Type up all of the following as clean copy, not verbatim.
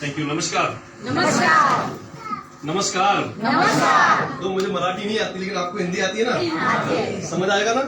Thank you. नमस्कार। नमस्कार। नमस्कार। नमस्कार। तो मुझे मराठी नहीं आती, लेकिन आपको हिंदी आती है ना? आती है। समझ आएगा ना?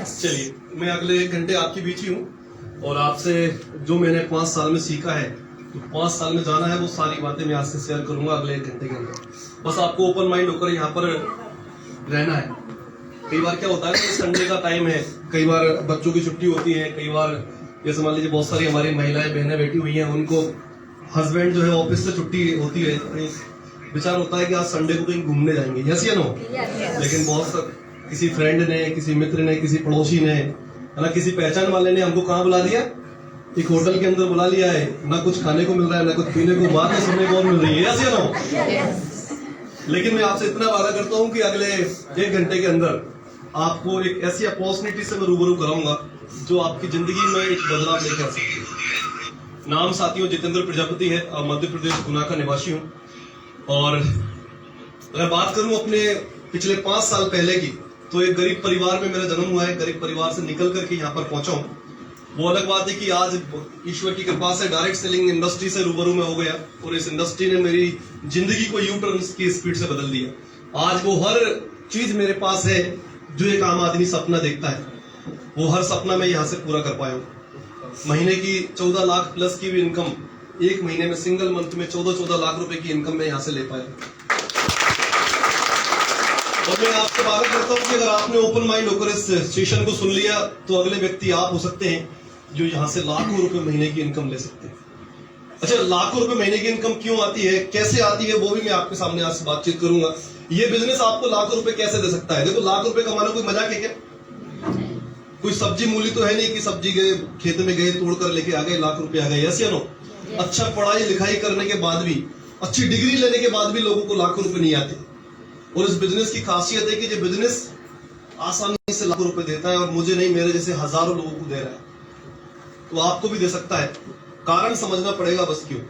चलिए, मैं अगले 1 घंटे आपके बीच ही हूँ और आपसे जो मैंने 5 साल में सीखा है, तो 5 साल में जाना है, वो सारी बातें मैं आपसे शेयर करूंगा अगले 1 घंटे के अंदर। बस आपको ओपन माइंड होकर यहाँ पर रहना है। कई बार क्या होता है कि संडे का टाइम है, कई बार बच्चों की छुट्टी होती है, कई बार जैसे मान लीजिए बहुत सारी हमारी महिलाएं बहनें बैठी हुई हैं, उनको हस्बैंड जो है ऑफिस से छुट्टी होती है, विचार होता है कि आज संडे को कहीं घूमने जाएंगे, यस या नो? लेकिन बहुत किसी फ्रेंड ने, किसी मित्र ने, किसी पड़ोसी ने, है ना, किसी पहचान वाले ने हमको कहाँ बुला दिया? एक होटल के अंदर बुला लिया है। ना कुछ खाने को मिल रहा है, ना कुछ पीने को, बात सुनने को और मिल रही है, यस या नो? लेकिन मैं आपसे इतना वादा करता हूँ कि अगले 1 घंटे के अंदर आपको एक ऐसी अपॉर्चुनिटी से मैं रूबरू कराऊंगा जो आपकी जिंदगी में एक बदलाव लेकर आ सकती है। नाम साथियों जितेंद्र प्रजापति है, मध्य प्रदेश गुना का निवासी हूँ। और अगर बात करूं अपने पिछले 5 साल पहले की, तो एक गरीब परिवार में मेरा जन्म हुआ है। गरीब परिवार से निकल करके यहाँ पर पहुंचा हूँ। वो अलग बात है कि आज ईश्वर की कृपा से डायरेक्ट सेलिंग इंडस्ट्री से रूबरू में हो गया और इस इंडस्ट्री ने मेरी जिंदगी को यू टर्न की स्पीड से बदल दिया। आज वो हर चीज मेरे पास है जो एक आम आदमी सपना देखता है, वो हर सपना मैं यहाँ से पूरा कर पाया हूँ। महीने की 14 लाख प्लस की भी इनकम, 1 महीने में सिंगल मंथ में 14 लाख रुपए की इनकम मैं यहाँ से ले पाया। और मैं आपसे बात करता हूँ कि अगर आपने ओपन माइंड होकर इस सेशन को सुन लिया, तो अगले व्यक्ति आप हो सकते हैं जो यहाँ से लाखों रुपए महीने की इनकम ले सकते हैं। अच्छा, लाखों रुपए महीने की इनकम क्यों आती है, कैसे आती है, वो भी मैं आपके सामने आज बातचीत करूंगा। ये बिजनेस आपको लाखों रुपए कैसे दे सकता है? देखो, लाख रुपए कमाना कोई मजाक है क्या? कोई सब्जी मूली तो है नहीं कि सब्जी गए खेत में गए तोड़ कर लेके आ गए, लाख रुपए आ गए, यस या नो? अच्छा पढ़ाई लिखाई करने के बाद भी, अच्छी डिग्री लेने के बाद भी लोगों को लाखों रुपए नहीं आते। और इस बिजनेस की खासियत है कि ये बिजनेस आसानी से लाखों रुपए देता है, और मुझे नहीं, मेरे जैसे हजारों लोगों को दे रहा है, तो आपको भी दे सकता है। कारण समझना पड़ेगा बस क्यों।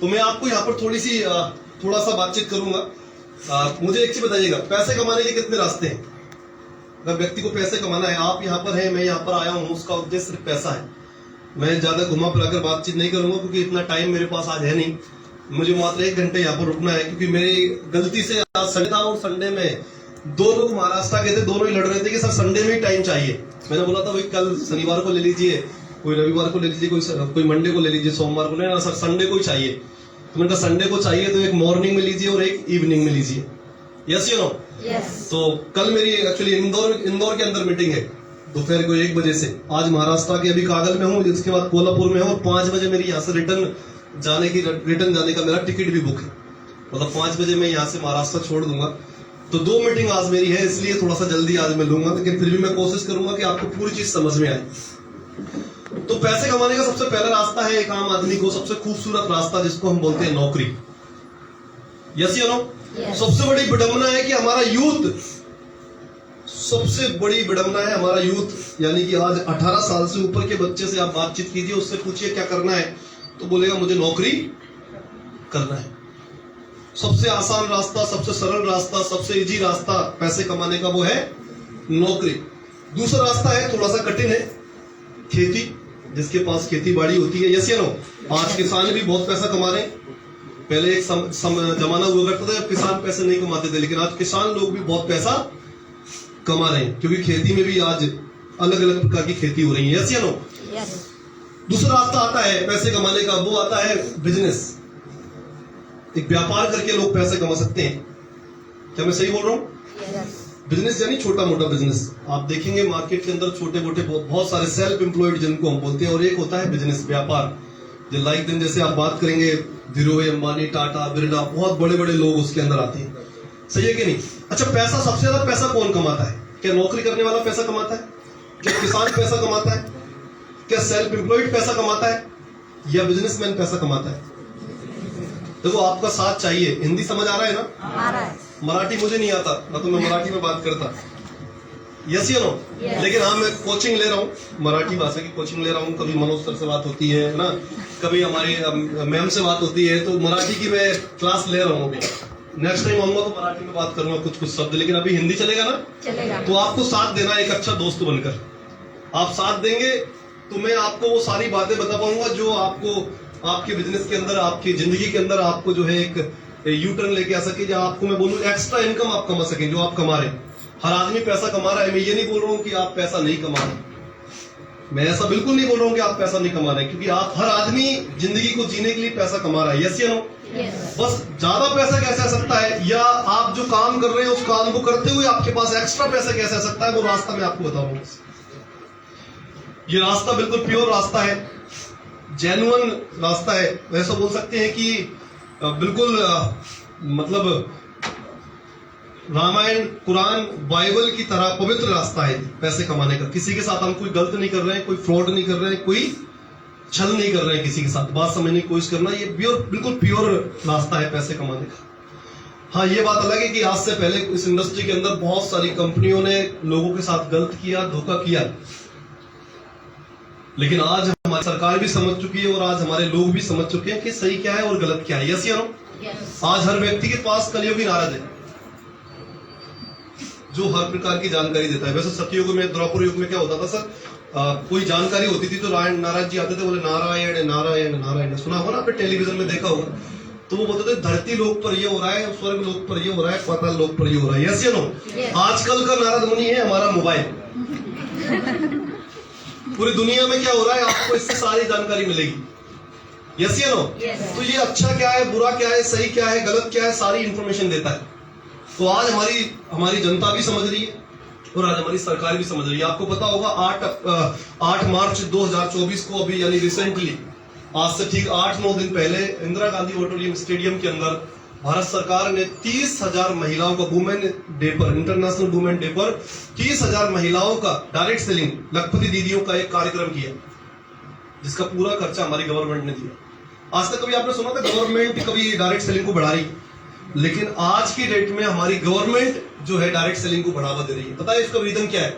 तो मैं आपको यहाँ पर थोड़ा सा बातचीत करूंगा। मुझे एक चीज बताइएगा, पैसे कमाने के कितने रास्ते हैं? अगर व्यक्ति को पैसे कमाना है, आप यहाँ पर हैं, मैं यहाँ पर आया हूँ, उसका उद्देश्य सिर्फ पैसा है। मैं ज्यादा घुमा फिराकर बातचीत नहीं करूंगा क्योंकि इतना टाइम मेरे पास आज है नहीं। मुझे मात्र 1 घंटे यहाँ पर रुकना है क्योंकि मेरी गलती से आज संडे था और संडे में 2 लोग महाराष्ट्र के थे, दोनों ही लड़ रहे थे कि सर संडे में ही टाइम चाहिए। मैंने बोला था भाई कल शनिवार को ले लीजिए, कोई रविवार को ले लीजिए, कोई मंडे को ले लीजिए, सोमवार को नहीं ना सर, संडे को ही चाहिए। तो मैंने कहा संडे को चाहिए तो एक मॉर्निंग में लीजिए और एक इवनिंग में लीजिए, यस यू नो? तो कल मेरी एक्चुअली इंदौर के अंदर मीटिंग है दोपहर को 1 बजे से। आज महाराष्ट्र के अभी कागल में हूँ, इसके बाद कोल्हापुर में हूँ, और 5 बजे मेरी यहाँ से रिटर्न जाने का मेरा टिकट भी बुक है। मतलब 5 बजे मैं यहाँ से महाराष्ट्र छोड़ दूंगा। तो 2 मीटिंग आज मेरी है, इसलिए थोड़ा सा जल्दी आज मैं लूंगा, लेकिन फिर भी मैं कोशिश करूंगा कि आपको पूरी चीज समझ में आए। तो पैसे कमाने का सबसे पहला रास्ता है एक आम आदमी को, सबसे खूबसूरत रास्ता जिसको हम बोलते हैं नौकरी, यस या नो? सबसे बड़ी विडंबना है कि हमारा यूथ, सबसे बड़ी विडंबना है हमारा यूथ, यानी कि आज 18 साल से ऊपर के बच्चे से आप बातचीत कीजिए, उससे पूछिए क्या करना है, तो बोलेगा मुझे नौकरी करना है। सबसे आसान रास्ता, सबसे सरल रास्ता, सबसे इजी रास्ता पैसे कमाने का वो है नौकरी। दूसरा रास्ता है थोड़ा सा कठिन है, खेती, जिसके पास खेती बाड़ी होती है, यस या नो? आज किसान भी बहुत पैसा कमा रहे हैं। पहले एक जमाना हुआ करता था जब किसान पैसे नहीं कमाते थे, लेकिन आज किसान लोग भी बहुत पैसा कमा रहे हैं क्योंकि खेती में भी आज अलग अलग प्रकार की खेती हो रही है, यस या नो? दूसरा रास्ता आता है पैसे कमाने का, वो आता है बिजनेस। एक व्यापार करके लोग पैसे कमा सकते हैं। क्या मैं सही बोल रहा हूँ? बिजनेस यानी छोटा मोटा बिजनेस। आप देखेंगे मार्केट के अंदर छोटे मोटे बहुत सारे सेल्फ एम्प्लॉयड जिनको हम बोलते हैं, और एक होता है बिजनेस, व्यापार। जो लाइक दिन जैसे आप बात करेंगे धीरूभाई अंबानी, टाटा, बिरला, बहुत बड़े बड़े लोग उसके अंदर आते हैं, सही है कि नहीं? अच्छा, पैसा, सबसे ज्यादा पैसा कौन कमाता है? क्या नौकरी करने वाला पैसा कमाता है? क्या किसान पैसा कमाता है? क्या सेल्फ एम्प्लॉयड पैसा कमाता है? या बिजनेसमैन पैसा कमाता है? देखो, आपका साथ चाहिए। हिंदी समझ आ रहा है ना? आ रहा है। मराठी मुझे नहीं आता ना, तो मैं मराठी में बात करता, यस या नो? लेकिन हाँ, मैं कोचिंग ले रहा हूँ, मराठी भाषा की कोचिंग ले रहा हूँ। कभी मनोज सर से बात होती है ना, कभी हमारी मैम से बात होती है, तो मराठी की मैं क्लास ले रहा हूँ। अभी नेक्स्ट टाइम आऊंगा तो मराठी में बात करूंगा कुछ शब्द, लेकिन अभी हिंदी चलेगा ना? चलेगा। तो आपको साथ देना, एक अच्छा दोस्त बनकर आप साथ देंगे तो मैं आपको वो सारी बातें बता पाऊंगा जो आपको आपके बिजनेस के अंदर, आपकी जिंदगी के अंदर आपको जो है एक यू टर्न लेके आ सके, या आपको मैं बोलूं एक्स्ट्रा इनकम आप कमा सके जो आप कमा रहे हैं। हर आदमी पैसा कमा रहा है, मैं ये नहीं बोल रहा हूं कि आप पैसा नहीं कमा रहे, मैं ऐसा बिल्कुल नहीं बोल रहा हूं कि आप पैसा नहीं कमा रहे, क्योंकि आप हर आदमी जिंदगी को जीने के लिए पैसा कमा रहा है। यस या नो? बस ज्यादा पैसा कैसे आ सकता है, या आप जो काम कर रहे हैं उस काम को करते हुए आपके पास एक्स्ट्रा पैसा कैसे आ सकता है, वो रास्ता मैं आपको बताऊंगा। ये रास्ता बिल्कुल प्योर रास्ता है, जेन्युइन रास्ता है, वैसा बोल सकते हैं कि बिल्कुल मतलब रामायण, कुरान, बाइबल की तरह पवित्र रास्ता है पैसे कमाने का। किसी के साथ हम कोई गलत नहीं कर रहे हैं, कोई फ्रॉड नहीं कर रहे हैं, कोई छल नहीं कर रहे हैं किसी के साथ। बात समझने की कोशिश करना, ये बिल्कुल प्योर रास्ता है पैसे कमाने का। हाँ, ये बात अलग है कि आज से पहले इस इंडस्ट्री के अंदर बहुत सारी कंपनियों ने लोगों के साथ गलत किया, धोखा किया, लेकिन आज हमारी सरकार भी समझ चुकी है और आज हमारे लोग भी समझ चुके हैं कि सही क्या है और गलत क्या है। यस या नो? आज हर व्यक्ति के पास कलियुगी नारद है जो हर प्रकार की जानकारी देता है। वैसे सतयुग में, द्वापर युग में क्या होता था सर, कोई जानकारी होती थी तो नारद जी आते थे, बोले नारायण नारायण नारायण, सुना होगा ना आपने, टेलीविजन में देखा होगा। तो वो बोलते थे धरती लोक पर ये हो रहा है, स्वर्ग लोक पर ये हो रहा है, पाताल लोक पर ये हो रहा है। यस या नो? आजकल का नारद मुनि है हमारा मोबाइल। पूरी दुनिया में क्या हो रहा है आपको इससे सारी जानकारी मिलेगी। यस या नो? तो ये अच्छा क्या है, बुरा क्या है, सही क्या है, गलत क्या है, सारी इंफॉर्मेशन देता है। तो आज हमारी जनता भी समझ रही है और आज हमारी सरकार भी समझ रही है। आपको पता होगा 8 मार्च 2024 को, अभी यानी रिसेंटली, आज से ठीक 8-9 दिन पहले इंदिरा गांधी ऑडिटोरियम स्टेडियम के अंदर भारत सरकार ने 30,000 महिलाओं का वुमेन डे पर, इंटरनेशनल वुमेन डे पर 30,000 महिलाओं का डायरेक्ट सेलिंग, लखपति दीदियों का एक कार्यक्रम किया, जिसका पूरा खर्चा हमारी गवर्नमेंट ने दिया। आज तक कभी आपने सुना था गवर्नमेंट कभी डायरेक्ट सेलिंग को बढ़ा रही? लेकिन आज की डेट में हमारी गवर्नमेंट जो है डायरेक्ट सेलिंग को बढ़ावा दे रही है। पता है इसका रीजन क्या है?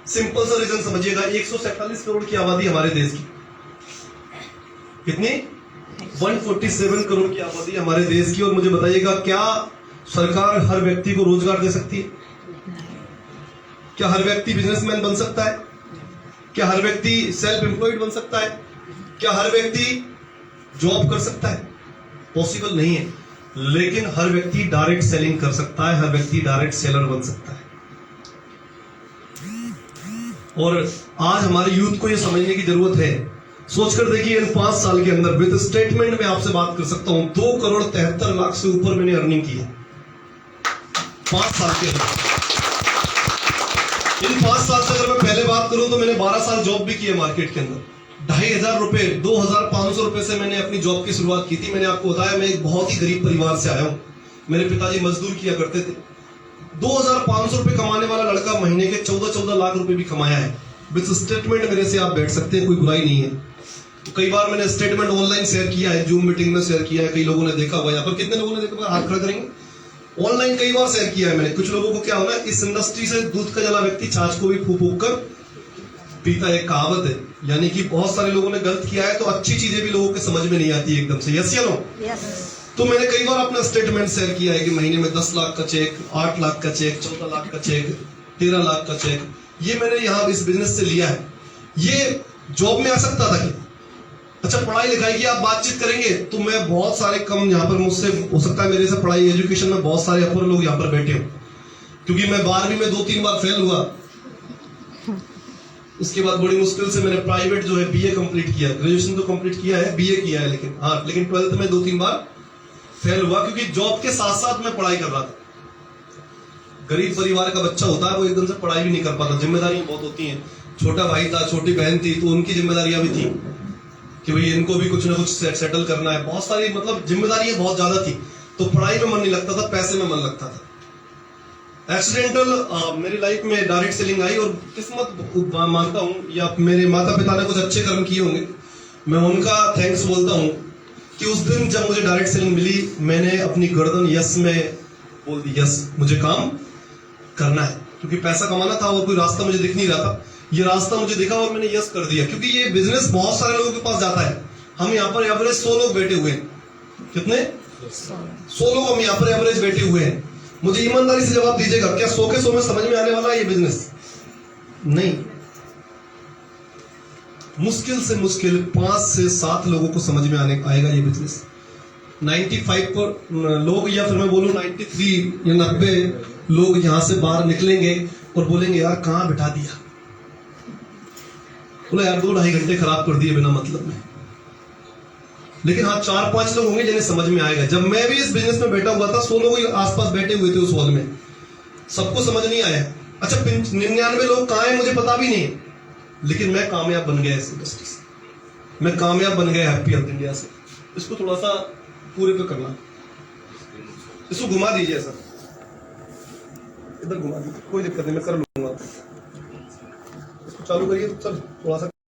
सिंपल सा रीजन समझिएगा, 147 करोड़ की आबादी हमारे देश की। कितनी? 147 करोड़ की आबादी हमारे देश की। और मुझे बताइएगा, क्या सरकार हर व्यक्ति को रोजगार दे सकती है? क्या हर व्यक्ति बिजनेसमैन बन सकता है? क्या हर व्यक्ति सेल्फ एम्प्लॉयड बन सकता है? क्या हर व्यक्ति जॉब कर सकता है? पॉसिबल नहीं है। लेकिन हर व्यक्ति डायरेक्ट सेलिंग कर सकता है, हर व्यक्ति डायरेक्ट सेलर बन सकता है। और आज हमारे यूथ को यह समझने की जरूरत है। सोचकर देखिए, इन 5 साल के अंदर विद स्टेटमेंट में आपसे बात कर सकता हूं, 2,73,00,000 से ऊपर मैंने अर्निंग की है 5 साल के अंदर। इन 5 साल से अगर मैं पहले बात करूं तो मैंने 12 साल जॉब भी की है मार्केट के अंदर। 2,500 रुपए, 2,500 रुपए से मैंने अपनी जॉब की शुरुआत की थी। मैंने आपको बताया मैं एक बहुत ही गरीब परिवार से आया हूं। मेरे पिताजी मजदूर किया करते थे। 2,500 रुपए कमाने वाला लड़का महीने के 14-14 लाख रुपए भी कमाया है। विद स्टेटमेंट मेरे से आप बैठ सकते हैं, कोई बुराई नहीं है। तो कई बार मैंने स्टेटमेंट ऑनलाइन शेयर किया है, जूम मीटिंग में शेयर किया है, कई लोगों ने देखा हुआ। यहाँ पर कितने लोगों ने देखा, हाथ खड़ा करेंगे। ऑनलाइन कई बार शेयर किया है मैंने। कुछ लोगों को क्या होना, इस इंडस्ट्री से दूध का जला व्यक्ति छाछ को भी फूक फूक कर पीता, एक कहावत है। यानी कि बहुत सारे लोगों ने गलत किया है तो अच्छी चीजें भी लोगों के समझ में नहीं आती एकदम से। यस या नो? तो मैंने कई बार अपना स्टेटमेंट शेयर किया है कि महीने में 10 लाख का चेक, 8 लाख का चेक, 14 लाख का चेक, 13 लाख का चेक, ये मैंने यहाँ इस बिजनेस से लिया है। ये जॉब में आ सकता था कि अच्छा पढ़ाई लिखाई की आप बातचीत करेंगे तो मैं बहुत सारे कम यहाँ पर मुझसे हो सकता है, मेरे से पढ़ाई एजुकेशन में बहुत सारे अपर लोग यहाँ पर बैठे हो, क्योंकि मैं 12वीं में 2-3 बार फेल हुआ। उसके बाद बड़ी मुश्किल से मैंने प्राइवेट जो है बीए कंप्लीट किया। ग्रेजुएशन तो कंप्लीट किया है, बीए किया है, लेकिन 12th में 2-3 बार फेल हुआ, क्योंकि जॉब के साथ साथ मैं पढ़ाई कर रहा था। गरीब परिवार का बच्चा होता है वो एकदम से पढ़ाई भी नहीं कर पाता, जिम्मेदारियां बहुत होती हैं। छोटा भाई था, छोटी बहन थी, तो उनकी जिम्मेदारियां भी थी कि भाई इनको भी कुछ ना कुछ सेटल करना है। बहुत सारी मतलब जिम्मेदारियां बहुत ज्यादा थी, तो पढ़ाई में मन नहीं लगता था, पैसे में मन लगता था। एक्सीडेंटल मेरी लाइफ में डायरेक्ट सेलिंग आई और किस्मत मानता हूं, या मेरे माता पिता ने कुछ अच्छे कर्म किए होंगे, मैं उनका थैंक्स बोलता हूं कि उस दिन जब मुझे डायरेक्ट सेलिंग मिली, मैंने अपनी गर्दन यस में बोल दी, यस मुझे काम करना है, क्योंकि पैसा कमाना था और कोई रास्ता मुझे दिख नहीं रहा था। ये रास्ता मुझे दिखा और मैंने यस कर दिया, क्योंकि ये बिजनेस बहुत सारे लोगों के पास जाता है। हम यहाँ पर एवरेज 100 लोग बैठे हुए हैं। कितने? 100 लोग हम यहाँ पर एवरेज बैठे हुए हैं। मुझे ईमानदारी से जवाब दीजिएगा, क्या 100 के 100 में समझ में आने वाला है ये बिजनेस? नहीं। मुश्किल से मुश्किल 5 से 7 लोगों को समझ में आएगा ये बिजनेस। 95 पर लोग, या फिर मैं बोलूं 93 या 90 लोग यहां से बाहर निकलेंगे और बोलेंगे यार कहां बिठा दिया, बोला यार 2-2.5 घंटे खराब कर दिए बिना मतलब में। लेकिन हाँ 4-5 लोग होंगे जिन्हें समझ में आएगा। जब मैं भी इस बिजनेस में बैठा हुआ था 100 लोग आसपास बैठे हुए थे उस हॉल में, सबको समझ नहीं आया। अच्छा 99 लोग कहाँ हैं मुझे पता भी नहीं, लेकिन मैं कामयाब बन गया इस इंडस्ट्री से, मैं कामयाब बन गया हैप्पी अर्थ इंडिया से। इसको थोड़ा सा पूरे पे करना, इसको घुमा दीजिए सर, इधर घुमा दीजिए, कोई दिक्कत नहीं मैं कर लूंगा। इसको चालू करिए तो चल थोड़ा सा